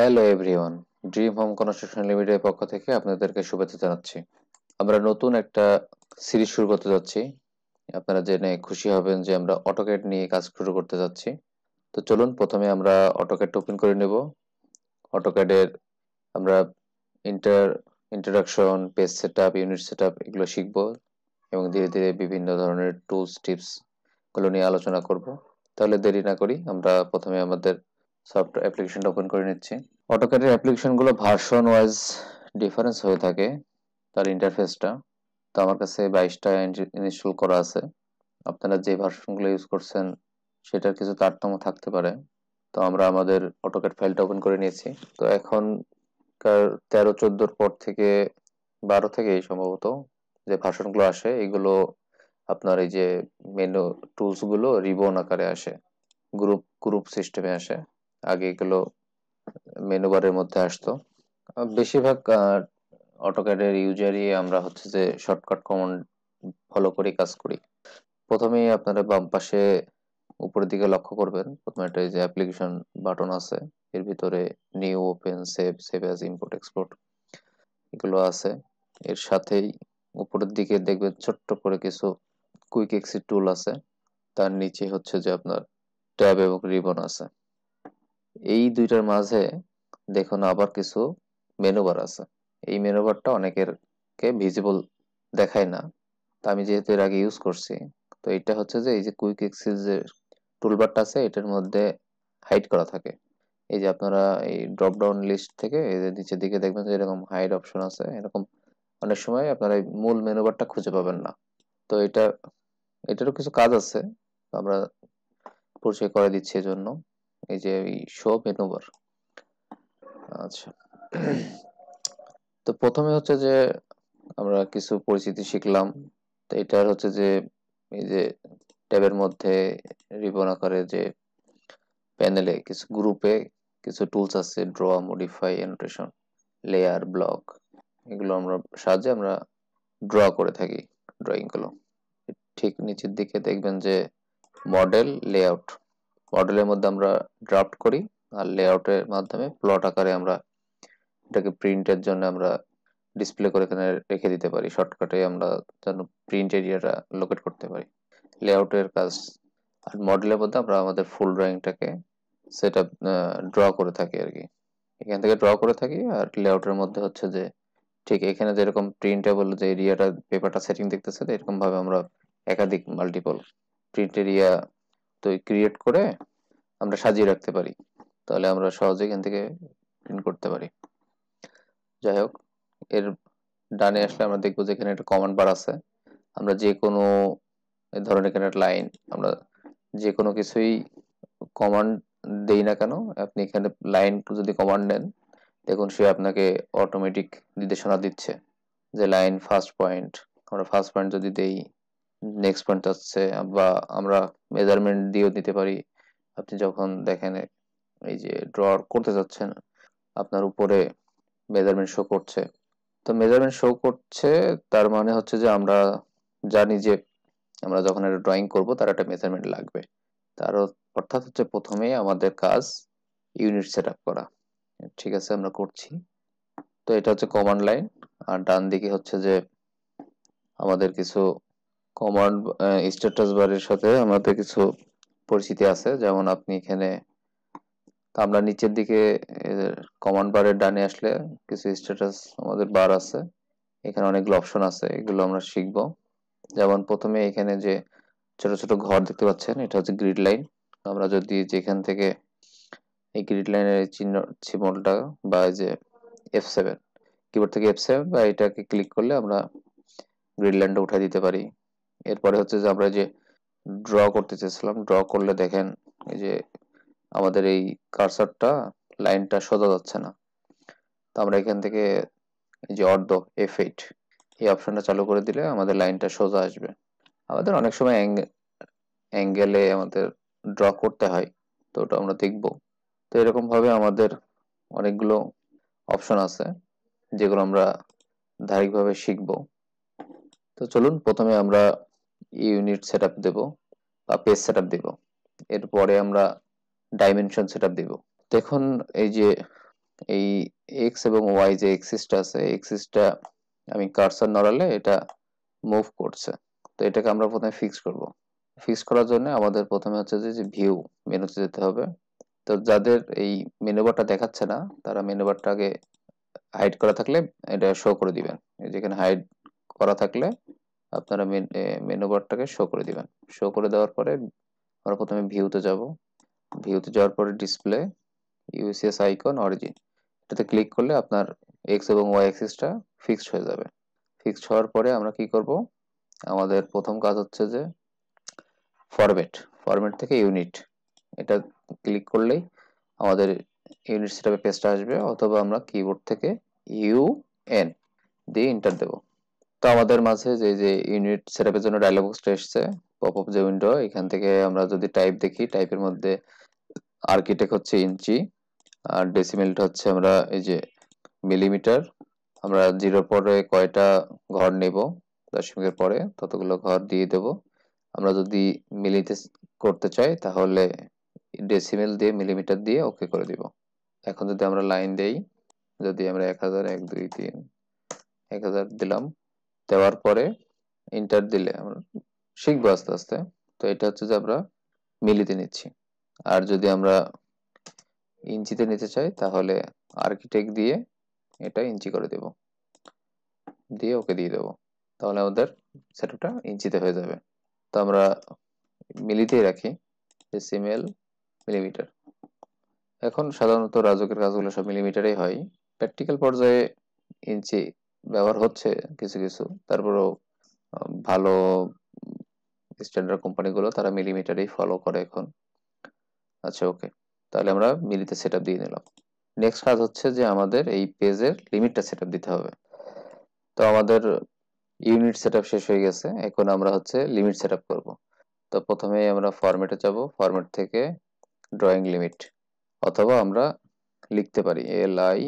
Hello everyone, dream home construction লিমিটেডের পক্ষ থেকে আপনাদেরকে শুভেচ্ছা জানাচ্ছি। আমরা নতুন একটা সিরিজ শুরু করতে যাচ্ছি। আপনারা জেনে খুশি হবেন যে আমরা অটোক্যাড নিয়ে কাজ শুরু করতে যাচ্ছি। তো চলুন প্রথমে আমরা অটোক্যাড ওপেন করে নেব। অটোক্যাডের আমরা inter introduction, page setup, unit setup এগুলো শিখব এবং ধীরে ধীরে বিভিন্ন ধরনের টুলস টিপস গুলো নিয়ে আলোচনা করব। তাহলে দেরি না করি আমরা প্রথমে আমাদের সফটওয়্যার অ্যাপ্লিকেশনটা ওপেন করে নিচ্ছি। অটোক্যাডের অ্যাপ্লিকেশনগুলো ভার্সন ওয়াইজ ডিফারেন্স হয়ে থাকে তার ইন্টারফেসটা। তো আমার কাছে 22টা ইনস্টল করা আছে। আপনারা যে ভার্সনগুলো ইউজ করছেন সেটার কিছু তারতম্য থাকতে পারে। তো আমরা আমাদের অটোক্যাড ফাইলটা ওপেন করে নিয়েছি। তো এখনকার 13-14 পর থেকে 12 থেকে সম্ভবত যে ভার্সনগুলো আসে এগুলো আপনার এই যে মেনু টুলস গুলো রিবন আকারে আসে, গ্রুপ গ্রুপ সিস্টেমে আসে। আগে এগুলো মেনু বারের মধ্যে আসতো। বেশিরভাগ অটোক্যাডের ইউজারই আমরা হচ্ছে যে শর্টকাট কমান্ড ফলো করে কাজ করি। প্রথমেই আপনারা বাম পাশে উপরের দিকে লক্ষ্য করবেন, প্রথমে একটা এই যে অ্যাপ্লিকেশন বাটন আছে, এর ভিতরে new, open, save, save as, import, export এগুলো আছে। এর সাথেই উপরের দিকে দেখবেন ছোট্ট করে কিছু কুইক এক্সিট টুল আছে, তার নিচে হচ্ছে যে আপনার ট্যাব এবং রিবন আছে। এই দুইটার মাঝে দেখুন আবার কিছু মেনু বার আছে। এই মেনু বারটা অনেকের কে ভিজিবল দেখায় না। তো আমি যেহেতু এর আগে ইউজ করছি, তো এটা হচ্ছে যে এই যে কুইক এক্সিস যে টুলবারটা আছে এটার মধ্যে হাইড করা থাকে। এই যে আপনারা এই ড্রপ ডাউন লিস্ট থেকে এই যে নিচের দিকে দেখবেন যে এরকম হাইড অপশন আছে, এরকম অনেক সময় আপনারা এই মূল মেনু বারটা খুঁজে পাবেন না। তো এটারও কিছু কাজ আছে, আমরা পরিচয় করে দিচ্ছি এজন্য। এই যে এই শো মেনু বার। আচ্ছা, তো প্রথমে হচ্ছে যে আমরা কিছু পরিচিতি শিখলাম। তো এটার হচ্ছে যে এই যে ট্যাবের মধ্যে রিবন আকারে যে প্যানেলে কিছু গ্রুপে কিছু টুলস আছে, draw, modify, annotation, layer, block, এগুলো আমরা সাহায্যে আমরা ড্র করে থাকি ড্রয়িং গুলো। ঠিক নিচের দিকে দেখবেন যে মডেল, লেআউট। মডেলের মধ্যে আমরা ড্রাফট করি আর লেআউটের মাধ্যমে প্লট আকারে আমরা এটাকে প্রিন্টের জন্য আমরা ডিসপ্লে করে এখানে রেখে দিতে পারি। শর্টকাটে আমরা যেন প্রিন্ট এরিয়াটা লোকেট করতে পারি। লেআউটের কাজ আর মডেলের মধ্যে আমরা আমাদের ফুল ড্রয়িংটাকে সেটা ড্র করে থাকি আর কি। এখান থেকে ড্র করে থাকি। আর লেআউটের মধ্যে হচ্ছে যে ঠিক এখানে যেরকম প্রিন্টেবল যে এরিয়াটা পেপারটা সেটিং দেখতেছে, এরকম ভাবে আমরা একাধিক মাল্টিপল প্রিন্ট এরিয়া তো ক্রিয়েট করে আমরা সাজিয়ে রাখতে পারি। তাহলে আমরা সহজে এখান থেকে প্রিন্ট করতে পারি। যাই হোক, এর ডানে আসলে আমরা দেখবো যে এখানে একটা কমান্ড বার আছে। আমরা যে কোনো ধরেন এখানে একটা লাইন, আমরা যে কোনো কিছুই কমান্ড দেই না কেন, আপনি এখানে লাইন যদি কমান্ড নেন দেখুন সে আপনাকে অটোমেটিক নির্দেশনা দিচ্ছে যে লাইন ফার্স্ট পয়েন্ট। আমরা ফার্স্ট পয়েন্ট যদি দেই, নেক্সট পয়েন্ট হচ্ছে, বা আমরা মেজারমেন্ট দিয়েও দিতে পারি। আপনি যখন দেখেন এই যে ড্র করতে যাচ্ছেন আপনার উপরে মেজারমেন্ট শো করছে, তো মেজারমেন্ট শো করছে তার মানে হচ্ছে যে আমরা জানি যে আমরা যখন একটা ড্রয়িং করব তার একটা মেজারমেন্ট লাগবে। তার অর্থাৎ হচ্ছে প্রথমেই আমাদের কাজ ইউনিট সেট আপ করা। ঠিক আছে, আমরা করছি। তো এটা হচ্ছে কমান্ড লাইন। আর ডান দিকে হচ্ছে যে আমাদের কিছু কমান্ড স্ট্যাটাস বারের সাথে আমাদের কিছু পরিচিতি আছে। যেমন আপনি এখানে, আমরা নিচের দিকে কমান্ড বারের ডানে আসলে কিছু স্ট্যাটাস আমাদের বার আছে। এখানে অনেকগুলো অপশন আছে, এগুলো আমরা শিখব। যেমন প্রথমে এখানে যে ছোট ছোট ঘর দেখতে পাচ্ছেন এটা হচ্ছে গ্রিড লাইন। আমরা যদি যেখান থেকে এই গ্রিড লাইনের চিহ্ন সিম্বলটা বা এই যে F7, কিবোর্ড থেকে F7 বা এটাকে ক্লিক করলে আমরা গ্রিড লাইনটা উঠাই দিতে পারি। এরপরে হচ্ছে যে আমরা যে ড্র করতে চেয়েছিলাম, ড্র করলে দেখেন এই যে আমাদের এই কার্সারটা লাইনটা সোজা যাচ্ছে না। তো আমরা এখান থেকে এই যে অর্ধ F8 এই অপশনটা চালু করে দিলে আমাদের লাইনটা সোজা আসবে। আমাদের অনেক সময় অ্যাঙ্গেলে আমাদের ড্র করতে হয়, তো ওটা আমরা দেখব। তো এরকম ভাবে আমাদের অনেকগুলো অপশন আছে যেগুলো আমরা ধারাবাহিকভাবে শিখব। তো চলুন প্রথমে আমরা ইউনিট সেটআপ দেব বা পেজ সেটআপ দেব। এরপরে আমরা ডাইমেনশন সেটআপ দেব। দেখুন এই যে এই এক্স এবং ওয়াই যে এক্সিসটা আছে, এক্সিসটা আমি কার্সর নড়ালে এটা মুভ করছে। তো এটাকে আমরা প্রথমে ফিক্স করব। ফিক্স করার জন্য আমাদের প্রথমে হচ্ছে যে ভিউ মেনুতে যেতে হবে। তো যাদের এই মেনু বারটা দেখাচ্ছে না, তারা মেনু বারটাকে হাইড করা থাকলে এটা শো করে দিবেন। এই যেখানে হাইড করা থাকলে আপনারা মেনু বারটাকে শো করে দিবেন। শো করে দেওয়ার পরে আমরা প্রথমে ভিউতে যাব। ভিউতে যাওয়ার পরে ডিসপ্লে, ইউসিএস আইকন, অরিজিন, এটাতে ক্লিক করলে আপনার এক্স এবং ওয়াই অ্যাক্সিসটা ফিক্সড হয়ে যাবে। ফিক্সড হওয়ার পরে আমরা কি করব, আমাদের প্রথম কাজ হচ্ছে যে ফরম্যাট, ফরম্যাট থেকে ইউনিট, এটা ক্লিক করলেই আমাদের ইউনিট সেটআপে পেজটা আসবে, অথবা আমরা কিবোর্ড থেকে ইউএন দিয়ে এন্টার দেব। তো আমাদের মাঝে যে ইউনিট সেটআপের জন্য ডায়লগ বক্সটা এসেছে, পপ আপ যে উইন্ডো, এখান থেকে আমরা যদি টাইপ দেখি, টাইপের মধ্যে আর্কিটেক্ট হচ্ছে ইঞ্চি, আর ডেসিমেলটা হচ্ছে আমরা এই যে মিলিমিটার। আমরা জিরোর পরে কয়টা ঘর নেব, দশমিকের পরে ততগুলো ঘর দিয়ে দেব। আমরা যদি মিলিতে করতে চাই তাহলে ডেসিমেল দিয়ে মিলিমিটার দিয়ে ওকে করে দিব। এখন যদি আমরা লাইন দেই, যদি আমরা 1000, 1 2 3 1000 দিলাম, দেওয়ার পরে এন্টার দিলে আমরা শিখবো আস্তে আস্তে। তো এটা হচ্ছে যে আমরা মিলিতে নিচ্ছি। আর যদি আমরা ইঞ্চিতে নিতে চাই তাহলে আর্কিটেক্ট দিয়ে এটা ইঞ্চি করে দেব, দিয়ে ওকে দিয়ে দেবো। তাহলে আমাদের সেটআপটা ইঞ্চিতে হয়ে যাবে। তো আমরা মিলিতেই রাখি, ডেসিমেল, মিলিমিটার। এখন সাধারণত রাজুকের কাজগুলো সব মিলিমিটারেই হয়। প্র্যাকটিক্যাল পর্যায়ে ইঞ্চি ব্যবহার হচ্ছে কিছু কিছু, তারপরেও ভালো স্ট্যান্ডার্ড কোম্পানিগুলো তারা মিলিমিটারেই ফলো করে এখন। আচ্ছা, ওকে, তাহলে আমরা মিলিতে সেটআপ দিয়ে নিলাম। নেক্সট কাজ হচ্ছে যে আমাদের এই পেজের লিমিটটা সেটআপ দিতে হবে। তো আমাদের ইউনিট সেটআপ শেষ হয়ে গেছে, এখন আমরা হচ্ছে লিমিট সেটআপ করব। তো প্রথমেই আমরা ফরম্যাটে যাব, ফরম্যাট থেকে ড্রয়িং লিমিট, অথবা আমরা লিখতে পারি LIMI,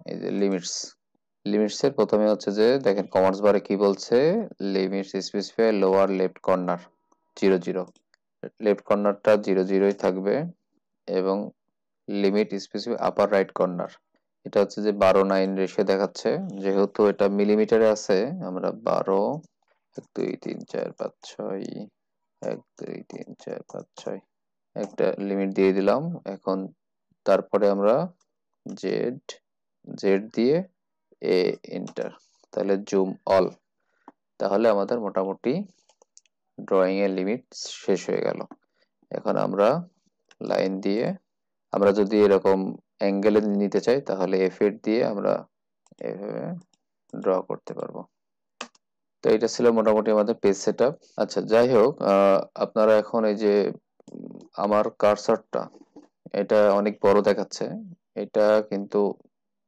এই যে লিমিটস। লিমিটস এর প্রথমে হচ্ছে যে দেখেন কমান্ডস বারে কি বলছে, limits specify lower left corner 00, left কর্নারটা 00ই থাকবে, এবং limit specify upper right corner, এটা হচ্ছে যে 12:9 রেশিও দেখাচ্ছে। যেহেতু এটা মিলিমিটারে আছে, আমরা 12, 1 2 3 4 5 6, 1 2 3 4 5 6 একটা লিমিট দিয়ে দিলাম। এখন তারপরে আমরা জেড, জেড দিয়ে এ এন্টার, তাহলে জুম অল। তাহলে আমাদের মোটামুটি ড্রয়িং এর লিমিট শেষ হয়ে গেল। এখন আমরা লাইন দিয়ে, আমরা যদি এরকম অ্যাঙ্গেলে নিতে চাই তাহলে F8 দিয়ে আমরা এভাবে ড্র করতে পারবো। তো এটা ছিল মোটামুটি আমাদের পেজ সেটআপ। আচ্ছা, যাই হোক, আপনারা এখন এই যে আমার কার্সারটা এটা অনেক বড় দেখাচ্ছে, এটা কিন্তু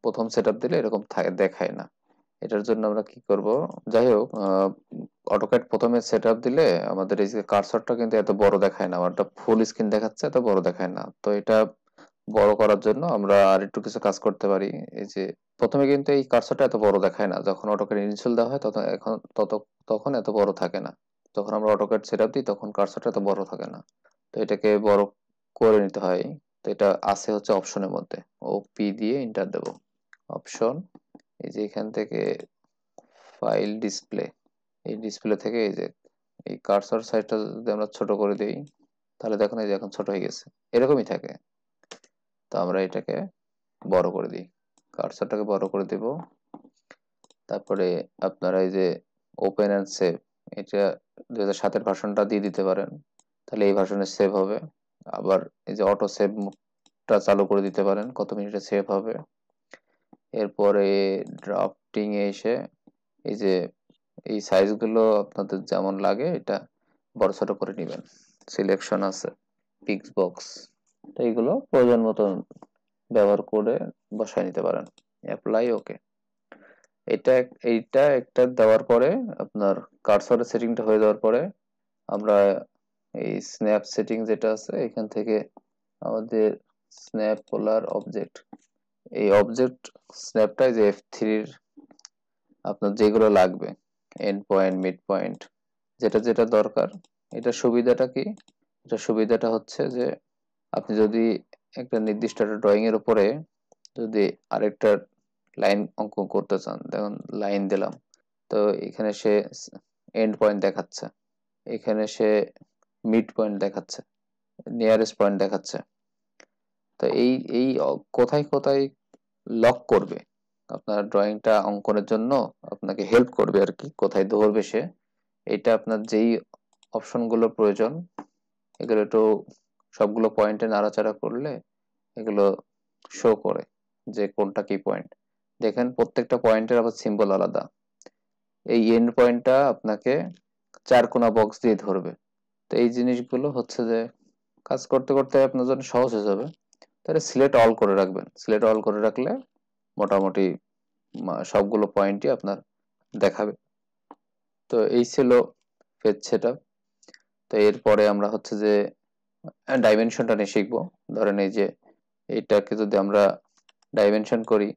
প্রথম সেটআপ দিলে এরকম দেখায় না। এটার জন্য আমরা কি করব, যাই হোক, অটোক্যাড প্রথমে সেটআপ দিলে আমাদের এই যে কার্সরটা কিন্তু এত বড় দেখায় না, আমারটা ফুল স্ক্রিন দেখাচ্ছে, এত বড় দেখায় না। তো এটা বড় করার জন্য আমরা আর একটু কিছু কাজ করতে পারি। এই যে প্রথমে কিন্তু এই কার্সরটা এত বড় দেখায় না, যখন অটোক্যাড ইনস্টল দেওয়া হয় তখন এত বড় থাকে না। যখন আমরা অটোক্যাড সেটআপ দিই তখন কার্সরটা এত বড় থাকে না। তো এটাকে বড় করে নিতে হয়। তো এটা আছে হচ্ছে অপশনের মধ্যে, OP দিয়ে এন্টার দেব। অপশন, এই যে এখান থেকে ফাইল ডিসপ্লে, এই ডিসপ্লে থেকে এই যে এই কার্সর সাইজটা যদি আমরা ছোট করে দেই, তাহলে দেখুন এই যে এখন ছোট হয়ে গেছে, এরকমই থাকে। তো আমরা এটাকে বড় করে দিই, কার্সরটাকে বড় করে দেব। তারপরে আপনারা এই যে ওপেন অ্যান্ড সেভ, এটা 2007 ভার্সনটা দিয়ে দিতে পারেন, তাহলে এই ভার্সনে সেভ হবে। আবার এই যে অটো সেভটা চালু করে দিতে পারেন, কত মিনিটে সেভ হবে। এরপরে ড্রাফটিং এ এসে এই যে এই সাইজগুলো আপনাদের যেমন লাগে এটা বড় ছোট করে নেবেন। সিলেকশন আছে, পিক্স বক্স, তো এইগুলো প্রয়োজন মতন ব্যবহার করে বসায় নিতে পারেন। অ্যাপ্লাই, ওকে। এইটা একটা দেওয়ার পরে আপনার কার্সরের সেটিংটা হয়ে যাওয়ার পরে আমরা এই স্ন্যাপ সেটিং যেটা আছে এখান থেকে আমাদের স্ন্যাপ পোলার অবজেক্ট, এই অবজেক্ট স্ন্যাপটা যে F3 এর আপনার যেগুলো লাগবে, এন্ড পয়েন্ট, মিড পয়েন্ট, যেটা যেটা দরকার। এটা সুবিধাটা কি, এটা সুবিধাটা হচ্ছে যে আপনি যদি একটা নির্দিষ্ট একটা ড্রয়িং এর উপরে যদি আরেকটা লাইন অঙ্কন করতে চান, দেখুন লাইন দিলাম, তো এখানে সে এন্ড পয়েন্ট দেখাচ্ছে, এখানে সে মিড পয়েন্ট দেখাচ্ছে, নিয়ারেস্ট পয়েন্ট দেখাচ্ছে। তো এই এই কোথায় কোথায় লক করবে আপনার ড্রয়িংটা অঙ্কনের জন্য, আপনাকে হেল্প করবে আর কি, কোথায় ধরবে সে, এটা আপনার যেই অপশনগুলো প্রয়োজন এগুলো একটু সবগুলো পয়েন্টে নাড়াচাড়া করলে এগুলো শো করে যে কোনটা কি পয়েন্ট। দেখেন প্রত্যেকটা পয়েন্টের আবার সিম্বল আলাদা। এই এন্ড পয়েন্টটা আপনাকে চার কোণা বক্স দিয়ে ধরবে। তো এই জিনিসগুলো হচ্ছে যে কাজ করতে করতে আপনার জন্য সহজ হয়ে যাবে। তাহলে সিলেক্ট অল করে রাখবেন, সিলেক্ট অল করে রাখলে মোটামুটি সবগুলো পয়েন্টই আপনার দেখাবে। তো এই ছিল পেজ সেটআপ। তো এরপরে আমরা হচ্ছে যে ডাইমেনশনটা নিয়ে শিখবো। ধরেন এই যে এইটাকে যদি আমরা ডাইমেনশন করি,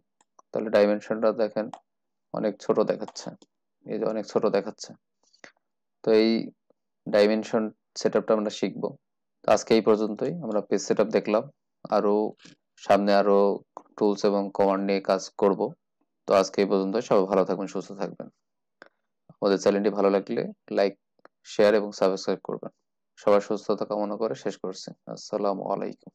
তাহলে ডাইমেনশনটা দেখেন অনেক ছোট দেখাচ্ছে, এই যে অনেক ছোট দেখাচ্ছে। তো এই ডাইমেনশন সেটআপটা আমরা শিখবো। আজকে এই পর্যন্তই, আমরা পেজ সেটআপ দেখলাম, আরো সামনে আরো টুলস এবং কমান্ড নিয়ে কাজ করব। তো আজকে এই পর্যন্ত, সবাই ভালো থাকবেন, সুস্থ থাকবেন। আমাদের চ্যানেলটি ভালো লাগলে লাইক, শেয়ার এবং সাবস্ক্রাইব করবেন। সবার সুস্থতা কামনা করে শেষ করছি। আসসালামু আলাইকুম।